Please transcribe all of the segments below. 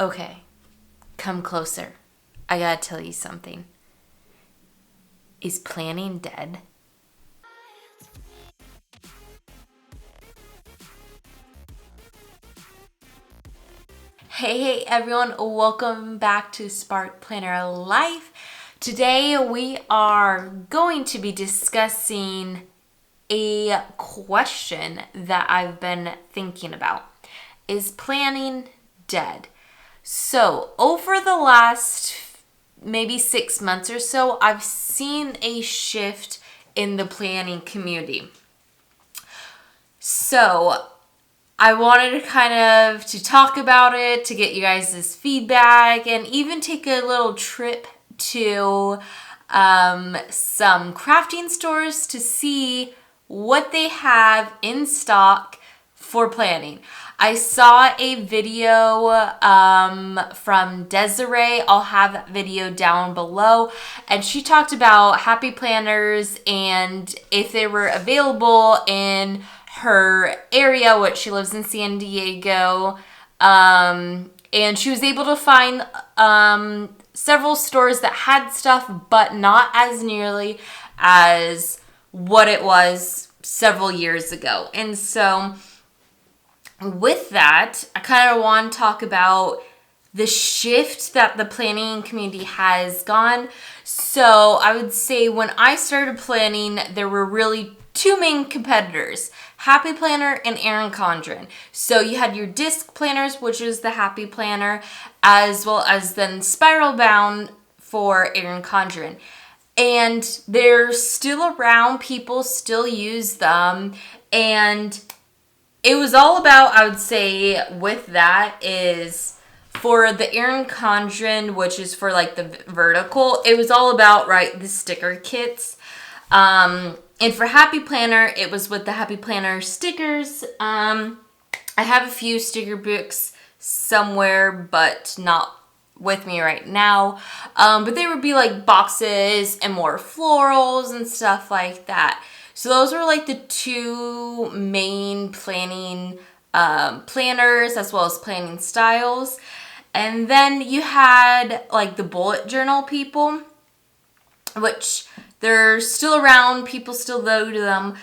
Okay, come closer. I gotta tell you something. Is planning dead? Hey everyone, welcome back to Spark Planner Life. Today we are going to be discussing a question that I've been thinking about. Is planning dead? So, over the last maybe 6 months or so, I've seen a shift in the planning community. So, I wanted to kind of to talk about it, to get you guys' feedback, and even take a little trip to some crafting stores to see what they have in stock for planning. I saw a video from Desiree. I'll have that video down below. And she talked about happy planners and if they were available in her area, which she lives in San Diego. And she was able to find several stores that had stuff, but not as nearly as what it was several years ago. And so with that, I kind of want to talk about the shift that the planning community has gone. So I would say when I started planning, there were really two main competitors, Happy Planner and Erin Condren. So you had your disc planners, which is the Happy Planner, as well as then Spiral Bound for Erin Condren. And they're still around, people still use them, and it was all about, I would say, with that is for the Erin Condren, which is for like the vertical, it was all about, right, the sticker kits. And for Happy Planner, it was with the Happy Planner stickers. I have a few sticker books somewhere, but not with me right now. But they would be like boxes and more florals and stuff like that. So those were like the two main planning planners as well as planning styles. And then you had like the bullet journal people, which they're still around, people still go to them.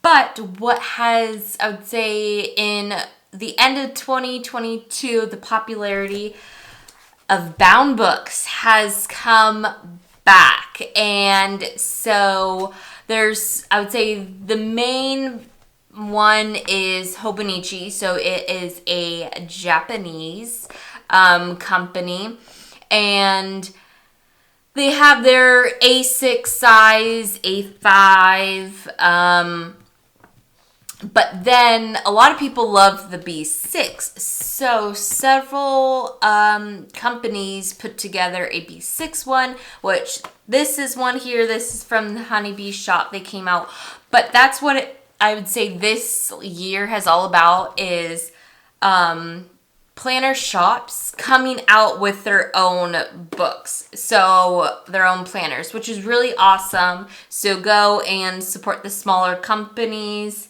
But what has, I would say, in the end of 2022, the popularity of bound books has come back. And so there's, I would say, the main one is Hobonichi. So it is a Japanese company. And they have their A6 size, A5. But then a lot of people love the B6. So several companies put together a B6 one, which this is one here. This is from the Honeybee shop. They came out. But that's what I would say this year has all about is planner shops coming out with their own books. So their own planners, which is really awesome. So go and support the smaller companies.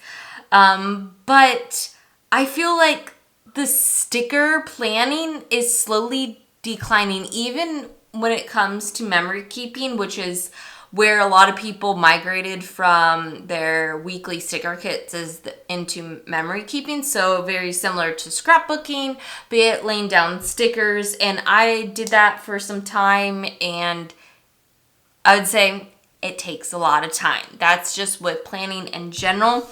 But I feel like the sticker planning is slowly declining, even when it comes to memory keeping, which is where a lot of people migrated from their weekly sticker kits into memory keeping. So very similar to scrapbooking, be it laying down stickers. And I did that for some time, and I would say it takes a lot of time. That's just with planning in general.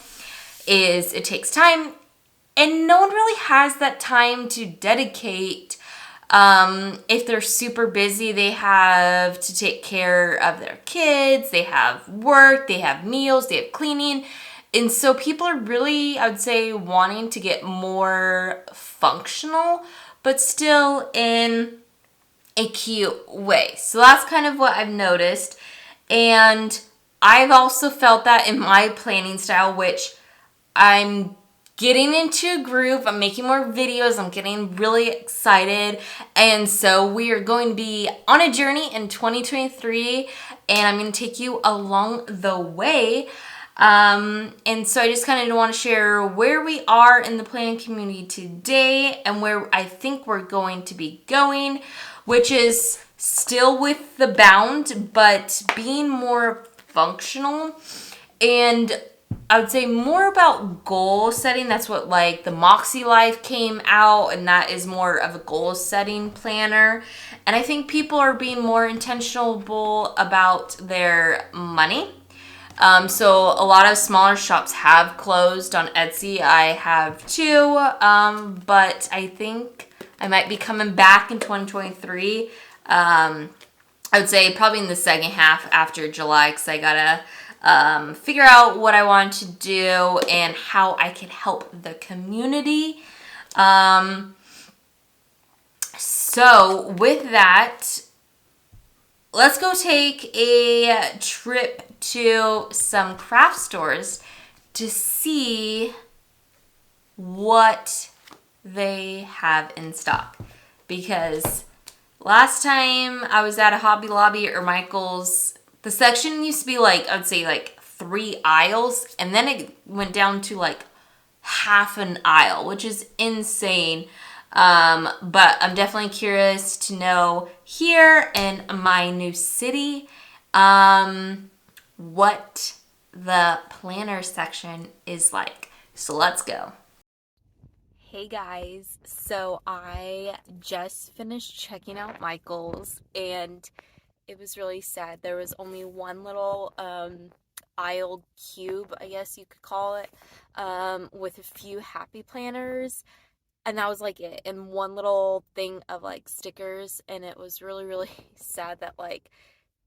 Is it takes time, and no one really has that time to dedicate. If they're super busy, they have to take care of their kids, they have work, they have meals, they have cleaning. And so people are really, I would say, wanting to get more functional, but still in a cute way. So that's kind of what I've noticed. And I've also felt that in my planning style, which I'm getting into a groove. I'm making more videos. I'm getting really excited. And so we are going to be on a journey in 2023, and I'm going to take you along the way. And so I just kind of want to share where we are in the planning community today and where I think we're going to be going, which is still with the bound, but being more functional. And I would say more about goal setting. That's what like the Moxie Life came out, and that is more of a goal setting planner. And I think people are being more intentional about their money. So a lot of smaller shops have closed on Etsy. I have too, but I think I might be coming back in 2023. I would say probably in the second half after July, because I gotta figure out what I want to do and how I can help the community. So with that, let's go take a trip to some craft stores to see what they have in stock. Because last time I was at a Hobby Lobby or Michael's, the section used to be like, I would say like 3 aisles, and then it went down to like half an aisle, which is insane. But I'm definitely curious to know here in my new city, what the planner section is like. So let's go. Hey guys, so I just finished checking out Michael's and it was really sad. There was only one little aisle cube, I guess you could call it, with a few happy planners, and that was like it, and one little thing of like stickers, and it was really really sad that like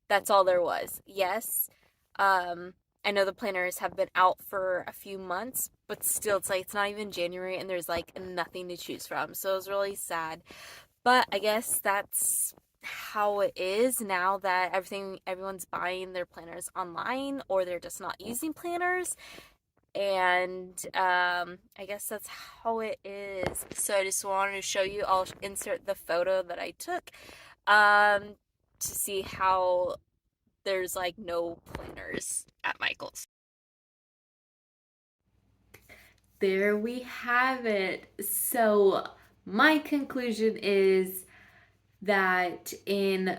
that's all there was. Yes, I know the planners have been out for a few months, but still it's like it's not even January and there's like nothing to choose from, so it was really sad. But I guess that's how it is now that everyone's buying their planners online, or they're just not using planners. And I guess that's how it is. So I just wanted to show you. I'll insert the photo that I took to see how there's like no planners at Michael's. There we have it. So my conclusion is that in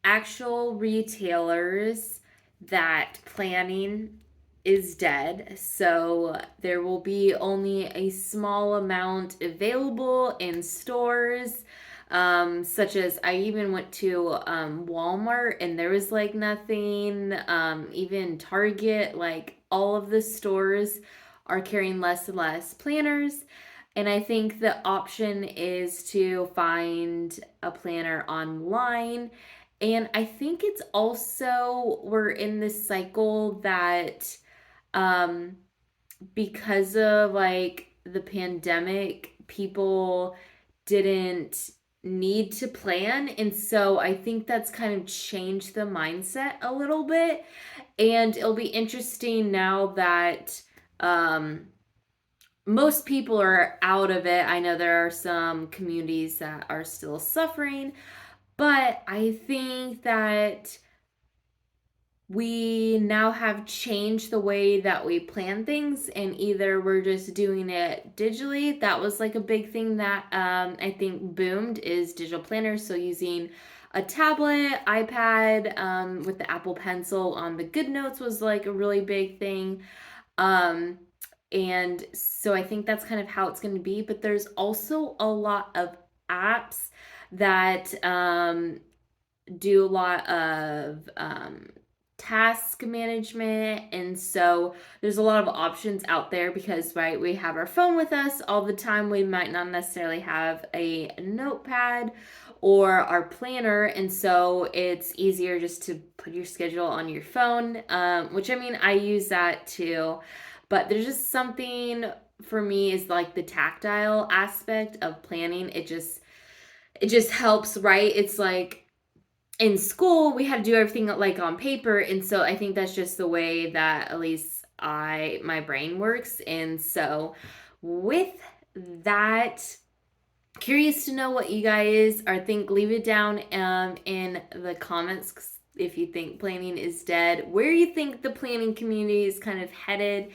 actual retailers, that planning is dead. So there will be only a small amount available in stores. Such as I even went to Walmart and there was like nothing. Even Target, like all of the stores are carrying less and less planners. And I think the option is to find a planner online. And I think it's also, we're in this cycle that um, because of like the pandemic, people didn't need to plan. And so I think that's kind of changed the mindset a little bit. And it'll be interesting now that most people are out of it. I know there are some communities that are still suffering, but I think that we now have changed the way that we plan things, and either we're just doing it digitally. That was like a big thing that I think boomed, is digital planners. So using a tablet, iPad, with the Apple Pencil on the GoodNotes was like a really big thing. Um, and so I think that's kind of how it's going to be. But there's also a lot of apps that do a lot of task management. And so there's a lot of options out there because, right, we have our phone with us all the time. We might not necessarily have a notepad or our planner. And so it's easier just to put your schedule on your phone, which I mean, I use that too. But there's just something for me is like the tactile aspect of planning. It just helps, right? It's like in school we had to do everything like on paper, and so I think that's just the way that at least my brain works. And so with that, curious to know what you guys are think. Leave it down in the comments if you think planning is dead, where you think the planning community is kind of headed,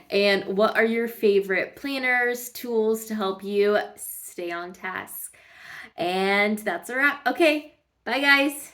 and what are your favorite planners, tools to help you stay on task. And that's a wrap. Okay, bye guys.